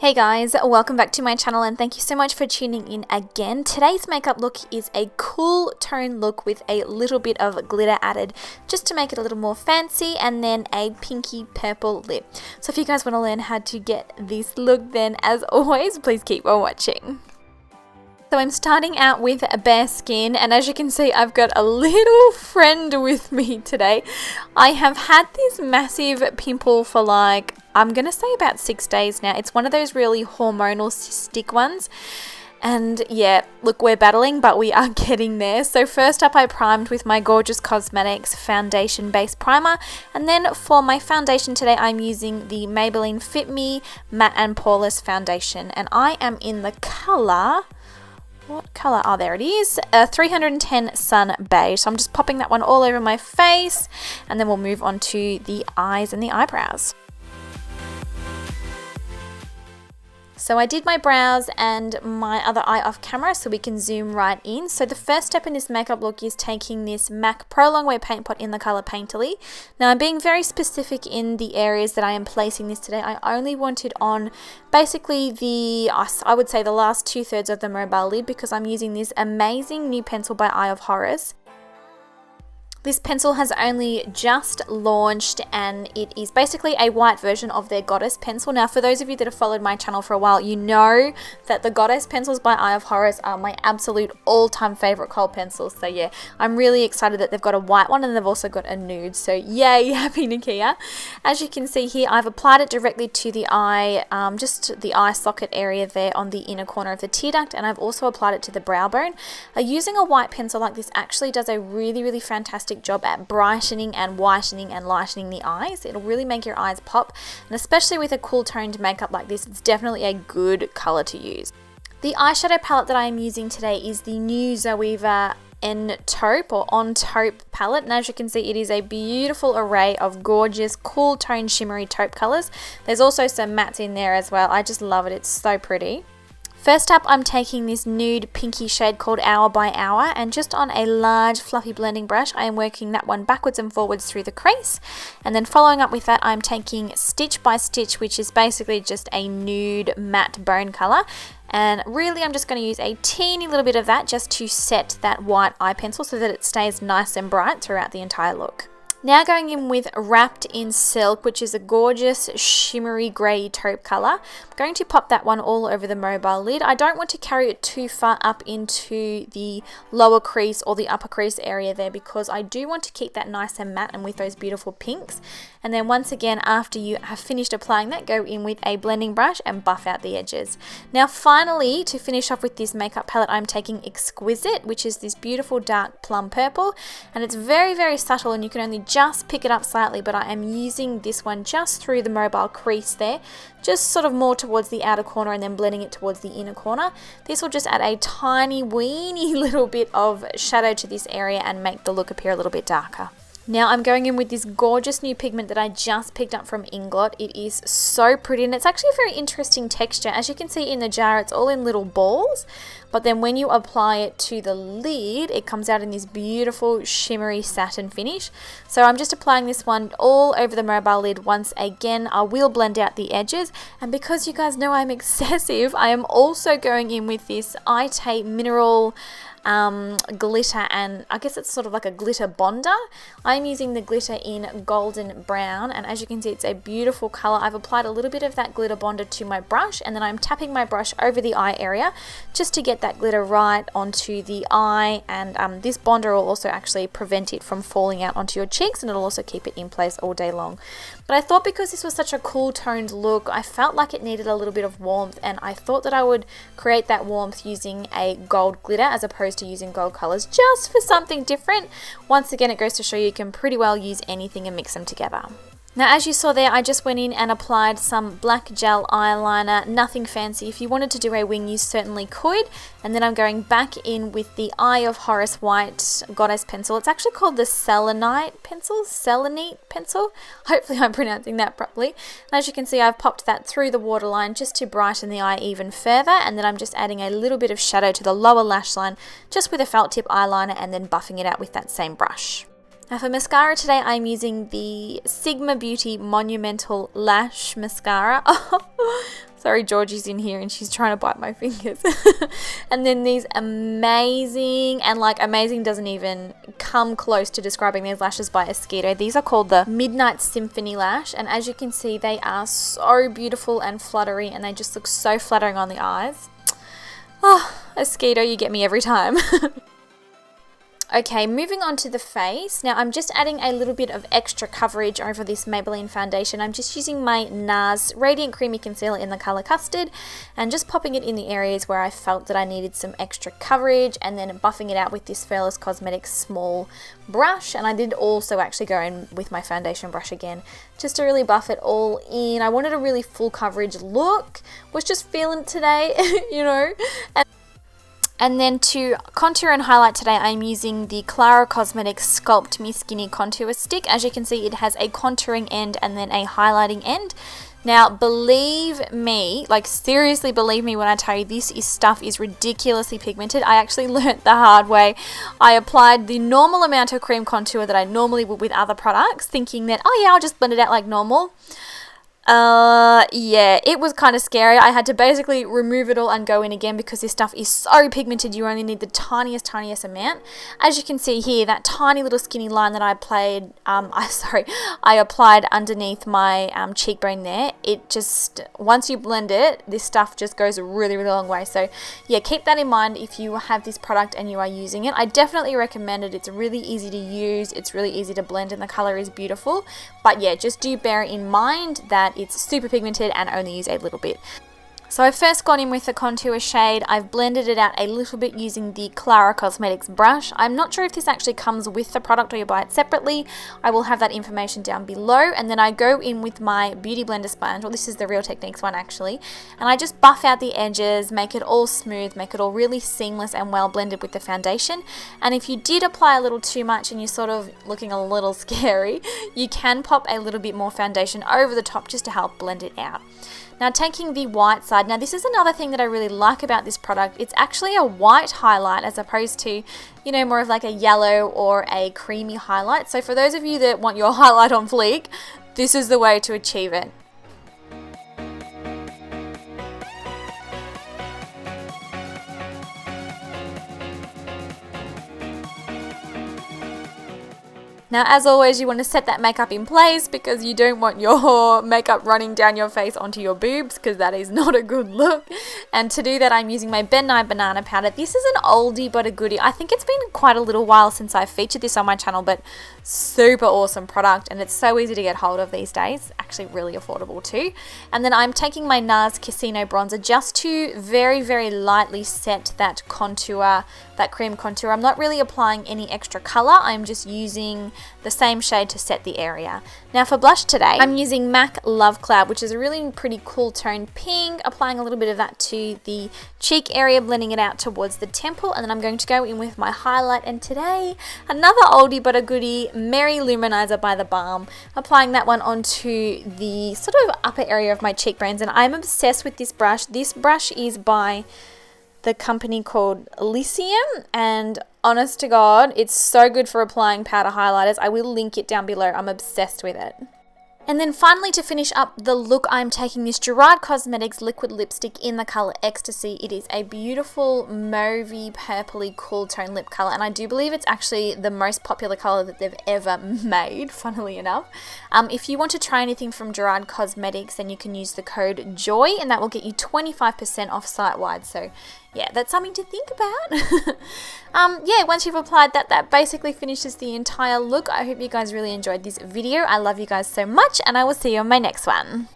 Hey guys, welcome back to my channel and thank you so much for tuning in again. Today's makeup look is a cool tone look with a little bit of glitter added just to make it a little more fancy, and then a pinky purple lip. So if you guys want to learn how to get this look, then as always, please keep on watching. So I'm starting out with a bare skin, and as you can see, I've got a little friend with me today. I have had this massive pimple for I'm gonna say about 6 days now. It's one of those really hormonal cystic ones. And yeah, look, we're battling, but we are getting there. So first up, I primed with my Gorgeous Cosmetics Foundation Base Primer. And then for my foundation today, I'm using the Maybelline Fit Me Matte and Poreless Foundation. And I am in the colour... what colour? Oh, there it is. 310 Sun Beige. So I'm just popping that one all over my face. And then we'll move on to the eyes and the eyebrows. So I did my brows and my other eye off camera so we can zoom right in. So the first step in this makeup look is taking this MAC Pro Longwear Paint Pot in the colour Painterly. Now I'm being very specific in the areas that I am placing this today. I only want it on basically I would say the last 2/3 of the mobile lid, because I'm using this amazing new pencil by Eye of Horus. This pencil has only just launched, and it is basically a white version of their Goddess pencil. Now, for those of you that have followed my channel for a while, you know that the Goddess pencils by Eye of Horus are my absolute all-time favorite kohl pencils. So yeah, I'm really excited that they've got a white one and they've also got a nude. So yay, happy Nakia. As you can see here, I've applied it directly to the eye, just the eye socket area there on the inner corner of the tear duct, and I've also applied it to the brow bone. Using a white pencil like this actually does a really fantastic job at brightening and whitening and lightening the eyes. It'll really make your eyes pop, and especially with a cool toned makeup like this, it's definitely a good color to use. The eyeshadow palette that I am using today is the new Zoeva En Taupe or On Taupe palette, and as you can see, it is a beautiful array of gorgeous cool toned shimmery taupe colors. There's also some mattes in there as well. I just love it, it's so pretty. First up, I'm taking this nude pinky shade called Hour by Hour, and just on a large fluffy blending brush, I am working that one backwards and forwards through the crease. And then following up with that, I'm taking Stitch by Stitch, which is basically just a nude matte bone color. And really, I'm just going to use a teeny little bit of that just to set that white eye pencil so that it stays nice and bright throughout the entire look. Now going in with Wrapped in Silk, which is a gorgeous shimmery grey taupe colour. I'm going to pop that one all over the mobile lid. I don't want to carry it too far up into the lower crease or the upper crease area there, because I do want to keep that nice and matte and with those beautiful pinks. And then once again, after you have finished applying that, go in with a blending brush and buff out the edges. Now finally, to finish off with this makeup palette, I'm taking Exquisite, which is this beautiful dark plum purple, and it's very subtle and you can only just pick it up slightly, but I am using this one just through the mobile crease there, just sort of more towards the outer corner and then blending it towards the inner corner. This will just add a tiny weeny little bit of shadow to this area and make the look appear a little bit darker. Now I'm going in with this gorgeous new pigment that I just picked up from Inglot. It is so pretty, and it's actually a very interesting texture. As you can see in the jar, it's all in little balls, but then when you apply it to the lid, it comes out in this beautiful shimmery satin finish. So I'm just applying this one all over the mobile lid once again. I will blend out the edges, and because you guys know I'm excessive, I am also going in with this iTape Mineral glitter, and I guess it's sort of like a glitter bonder. I'm using the glitter in golden brown, and as you can see, it's a beautiful color. I've applied a little bit of that glitter bonder to my brush, and then I'm tapping my brush over the eye area just to get that glitter right onto the eye, and this bonder will also actually prevent it from falling out onto your cheeks, and it'll also keep it in place all day long. But I thought because this was such a cool toned look, I felt like it needed a little bit of warmth, and I thought that I would create that warmth using a gold glitter as opposed to using gold colors, just for something different. Once again, it goes to show you can pretty well use anything and mix them together. Now, as you saw there, I just went in and applied some black gel eyeliner, nothing fancy. If you wanted to do a wing, you certainly could. And then I'm going back in with the Eye of Horus White Goddess pencil. It's actually called the Selenite pencil. Hopefully I'm pronouncing that properly. And as you can see, I've popped that through the waterline just to brighten the eye even further. And then I'm just adding a little bit of shadow to the lower lash line, just with a felt tip eyeliner, and then buffing it out with that same brush. Now for mascara today, I'm using the Sigma Beauty Monumental Lash Mascara. Sorry, Georgie's in here and she's trying to bite my fingers. And then these amazing, and like amazing doesn't even come close to describing these lashes by Esquito. These are called the Midnight Symphony Lash, and as you can see, they are so beautiful and fluttery, and they just look so flattering on the eyes. Oh, Esquito, you get me every time. Okay, moving on to the face. Now I'm just adding a little bit of extra coverage over this Maybelline foundation. I'm just using my NARS Radiant Creamy Concealer in the colour Custard and just popping it in the areas where I felt that I needed some extra coverage, and then buffing it out with this Fairless Cosmetics small brush. And I did also actually go in with my foundation brush again just to really buff it all in. I wanted a really full coverage look. Was just feeling it today, you know. And then to contour and highlight today, I'm using the Clara Cosmetics Sculpt Me Skinny Contour Stick. As you can see, it has a contouring end and then a highlighting end. Now, believe me, like seriously believe me when I tell you this stuff is ridiculously pigmented. I actually learnt the hard way. I applied the normal amount of cream contour that I normally would with other products, thinking that, oh yeah, I'll just blend it out like normal. Yeah, it was kind of scary. I had to basically remove it all and go in again because this stuff is so pigmented. You only need the tiniest amount. As you can see here, that tiny little skinny line that I applied, I applied underneath my cheekbone there. It just, once you blend it, this stuff just goes a really long way. So yeah, keep that in mind if you have this product and you are using it. I definitely recommend it. It's really easy to use. It's really easy to blend and the color is beautiful. But yeah, just do bear in mind that it's super pigmented and only use a little bit. So I've first gone in with the contour shade. I've blended it out a little bit using the Clara Cosmetics brush. I'm not sure if this actually comes with the product or you buy it separately. I will have that information down below. And then I go in with my Beauty Blender sponge. Well, this is the Real Techniques one actually. And I just buff out the edges, make it all smooth, make it all really seamless and well blended with the foundation. And if you did apply a little too much and you're sort of looking a little scary, you can pop a little bit more foundation over the top just to help blend it out. Now taking the white side, now this is another thing that I really like about this product. It's actually a white highlight as opposed to, you know, more of like a yellow or a creamy highlight. So for those of you that want your highlight on fleek, this is the way to achieve it. Now, as always, you want to set that makeup in place because you don't want your makeup running down your face onto your boobs because that is not a good look. And to do that, I'm using my Ben Nye Banana Powder. This is an oldie but a goodie. I think it's been quite a little while since I've featured this on my channel, but super awesome product and it's so easy to get hold of these days. Actually really affordable too. And then I'm taking my NARS Casino Bronzer just to very lightly set that contour, that cream contour. I'm not really applying any extra color. I'm just using the same shade to set the area. Now for blush today, I'm using MAC Love Cloud, which is a really pretty cool tone pink, applying a little bit of that to the cheek area, blending it out towards the temple, and then I'm going to go in with my highlight. And today, another oldie but a goodie, Mary Luminizer by The Balm, applying that one onto the sort of upper area of my cheekbones, and I'm obsessed with this brush. This brush is by the company called Elysium, and honest to God, it's so good for applying powder highlighters. I will link it down below. I'm obsessed with it. And then finally, to finish up the look, I'm taking this Gerard Cosmetics liquid lipstick in the colour Ecstasy. It is a beautiful mauvey, purpley, cool tone lip colour, and I do believe it's actually the most popular colour that they've ever made, funnily enough. If you want to try anything from Gerard Cosmetics, then you can use the code JOY, and that will get you 25% off site-wide. So yeah, that's something to think about. Yeah, once you've applied that, that basically finishes the entire look. I hope you guys really enjoyed this video. I love you guys so much, and I will see you on my next one.